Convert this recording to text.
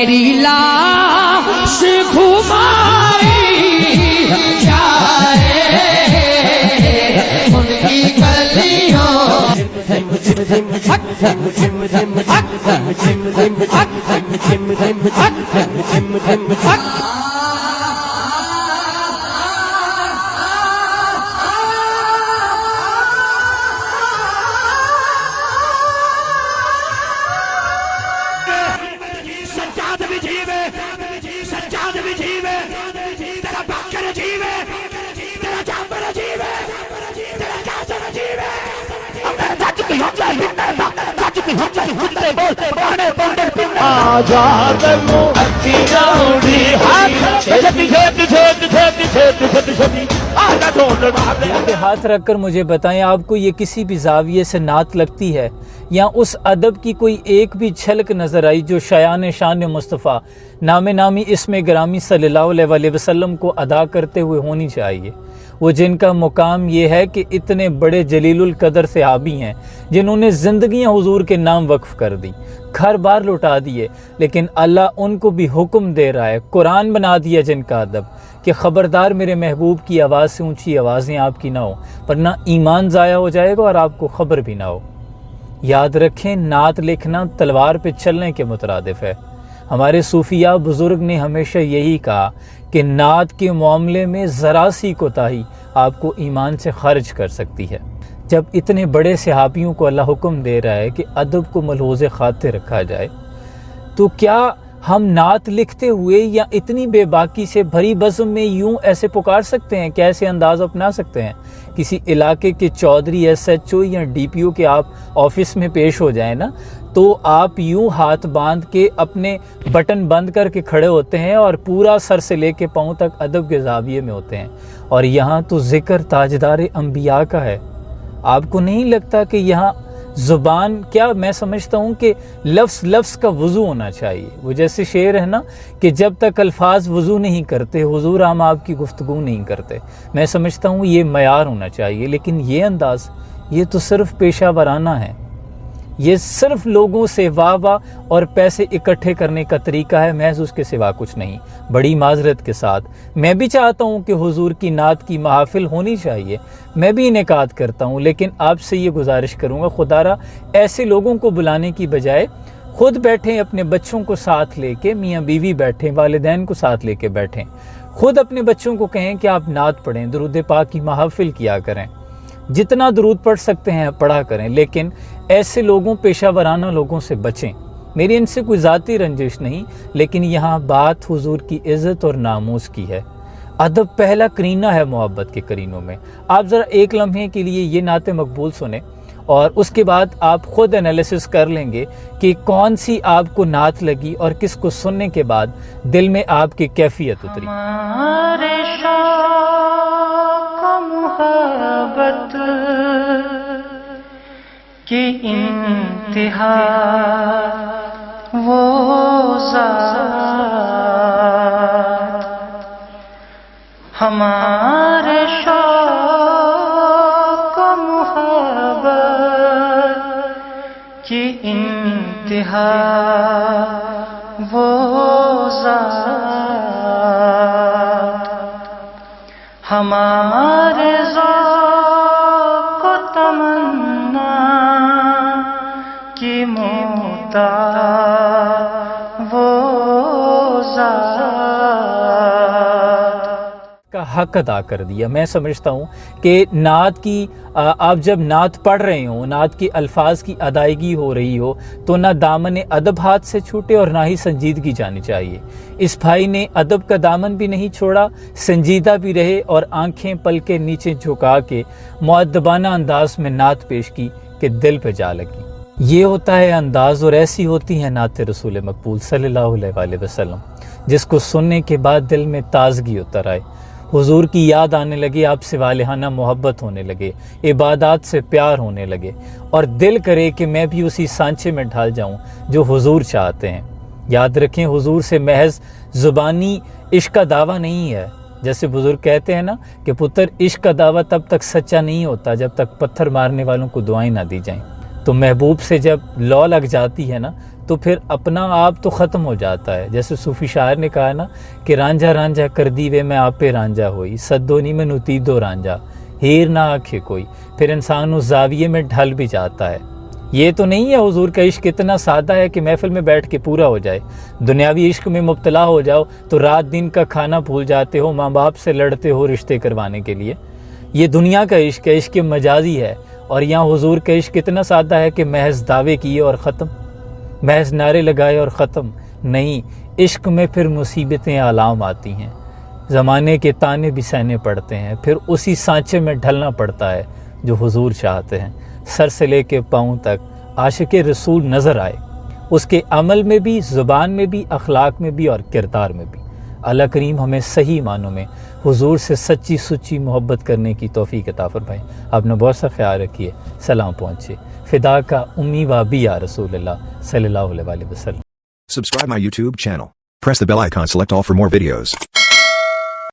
میری لاش گھمائی جائے ان کی گلیوں ہاتھ رکھ کر مجھے بتائیں آپ کو یہ کسی بھی زاویے سے نعت لگتی ہے یا اس ادب کی کوئی ایک بھی جھلک نظر آئی جو شایان شان مصطفیٰ نام نامی اسم گرامی صلی اللہ علیہ وآلہ وسلم کو ادا کرتے ہوئے ہونی چاہیے؟ وہ جن کا مقام یہ ہے کہ اتنے بڑے جلیل القدر صحابی ہیں جنہوں نے زندگیاں حضور کے نام وقف کر دی، گھر بار لٹا دیے، لیکن اللہ ان کو بھی حکم دے رہا ہے، قرآن بنا دیا جن کا ادب کہ خبردار میرے محبوب کی آواز سے اونچی آوازیں آپ کی نہ ہو، ورنہ ایمان ضائع ہو جائے گا اور آپ کو خبر بھی نہ ہو۔ یاد رکھیں نعت لکھنا تلوار پہ چلنے کے مترادف ہے۔ ہمارے صوفیاء بزرگ نے ہمیشہ یہی کہا کہ نعت کے معاملے میں ذرا سی کوتاہی آپ کو ایمان سے خارج کر سکتی ہے۔ جب اتنے بڑے صحابیوں کو اللہ حکم دے رہا ہے کہ ادب کو ملحوظ خاطر رکھا جائے، تو کیا ہم نعت لکھتے ہوئے یا اتنی بے باکی سے بھری بزم میں یوں ایسے پکار سکتے ہیں، کیسے انداز اپنا سکتے ہیں؟ کسی علاقے کے چودھری، ایس ایچ او یا ڈی پی او کے آپ آفس میں پیش ہو جائیں نا، تو آپ یوں ہاتھ باندھ کے اپنے بٹن بند کر کے کھڑے ہوتے ہیں اور پورا سر سے لے کے پاؤں تک ادب کے زاویے میں ہوتے ہیں، اور یہاں تو ذکر تاجدار انبیاء کا ہے۔ آپ کو نہیں لگتا کہ یہاں زبان کیا، میں سمجھتا ہوں کہ لفظ لفظ کا وضو ہونا چاہیے۔ وہ جیسے شعر ہے نا کہ جب تک الفاظ وضو نہیں کرتے حضور ہم آپ کی گفتگو نہیں کرتے، میں سمجھتا ہوں یہ معیار ہونا چاہیے۔ لیکن یہ انداز، یہ تو صرف پیشہ ورانہ ہے، یہ صرف لوگوں سے واہ واہ اور پیسے اکٹھے کرنے کا طریقہ ہے، محض اس کے سوا کچھ نہیں۔ بڑی معذرت کے ساتھ میں بھی چاہتا ہوں کہ حضور کی نعت کی محافل ہونی چاہیے، میں بھی انعقاد کرتا ہوں، لیکن آپ سے یہ گزارش کروں گا خدا را ایسے لوگوں کو بلانے کی بجائے خود بیٹھیں، اپنے بچوں کو ساتھ لے کے، میاں بیوی بیٹھیں، والدین کو ساتھ لے کے بیٹھیں، خود اپنے بچوں کو کہیں کہ آپ نعت پڑھیں، درود پاک کی محافل کیا کریں، جتنا درود پڑھ سکتے ہیں پڑھا کریں، لیکن ایسے لوگوں، پیشہ ورانہ لوگوں سے بچیں۔ میری ان سے کوئی ذاتی رنجش نہیں، لیکن یہاں بات حضور کی عزت اور ناموس کی ہے۔ ادب پہلا کرینہ ہے محبت کے کرینوں میں۔ آپ ذرا ایک لمحے کے لیے یہ نعت مقبول سنیں اور اس کے بعد آپ خود انالیسس کر لیں گے کہ کون سی آپ کو نعت لگی اور کس کو سننے کے بعد دل میں آپ کی کیفیت اتری۔ ہمارے شوق و محبت کی انتہا وہ ذات، ہمارے شوق و محبت کی انتہا وہ ذات، ہمارے ذوق و تمنا کی محتاج وہ ذات کا حق ادا کر دیا۔ میں سمجھتا ہوں کہ نعت کی آپ جب نعت پڑھ رہے ہوں، نعت کی الفاظ کی ادائیگی ہو رہی ہو، تو نہ دامن ادب ہاتھ سے چھوٹے اور نہ ہی سنجیدگی جانی چاہیے۔ اس بھائی نے ادب کا دامن بھی نہیں چھوڑا، سنجیدہ بھی رہے اور آنکھیں پل کے نیچے جھکا کے مؤدبانہ انداز میں نعت پیش کی کہ دل پہ جا لگی۔ یہ ہوتا ہے انداز، اور ایسی ہوتی ہے نعت رسول مقبول صلی اللہ علیہ وآلہ وسلم، جس کو سننے کے بعد دل میں تازگی اتر آئے، حضور کی یاد آنے لگے، آپ سے والہانہ محبت ہونے لگے، عبادات سے پیار ہونے لگے، اور دل کرے کہ میں بھی اسی سانچے میں ڈھال جاؤں جو حضور چاہتے ہیں۔ یاد رکھیں حضور سے محض زبانی عشق کا دعویٰ نہیں ہے، جیسے بزرگ کہتے ہیں نا کہ پتر عشق کا دعویٰ تب تک سچا نہیں ہوتا جب تک پتھر مارنے والوں کو دعائیں نہ دی جائیں۔ تو محبوب سے جب لو لگ جاتی ہے نا تو پھر اپنا آپ تو ختم ہو جاتا ہے. جیسے صوفی شاعر نے کہا نا کہ رانجھا رانجھا کر دی وے میں آپ پہ رانجھا ہوئی, سدونی میں نتی دو رانجھا ہیر نہ آکھے کوئی. پھر انسان اس زاویے میں ڈھل بھی جاتا ہے. یہ تو نہیں ہے حضور کا عشق اتنا سادہ ہے کہ محفل میں بیٹھ کے پورا ہو جائے. دنیاوی عشق میں مبتلا ہو جاؤ تو رات دن کا کھانا بھول جاتے ہو, ماں باپ سے لڑتے ہو رشتے کروانے کے لیے. یہ دنیا کا عشق ہے, عشق مجازی ہے. اور یہاں حضور کا عشق اتنا سادہ ہے کہ محض دعوے کیے اور ختم, محض نعرے لگائے اور ختم. نہیں, عشق میں پھر مصیبتیں آلام آتی ہیں, زمانے کے تانے بھی سہنے پڑتے ہیں. پھر اسی سانچے میں ڈھلنا پڑتا ہے جو حضور چاہتے ہیں. سر سے لے کے پاؤں تک عاشق رسول نظر آئے, اس کے عمل میں بھی, زبان میں بھی, اخلاق میں بھی اور کردار میں بھی. اللہ کریم ہمیں صحیح معنوں میں حضور سے سچی سچی محبت کرنے کی توفیق عطا فرمائے. اپنا بہت سا خیال رکھیے. سلام پہنچے. فدا کا امی وابی یا رسول اللہ صلی اللہ علیہ وسلم. Subscribe my YouTube channel. Press the bell icon, select all for more videos.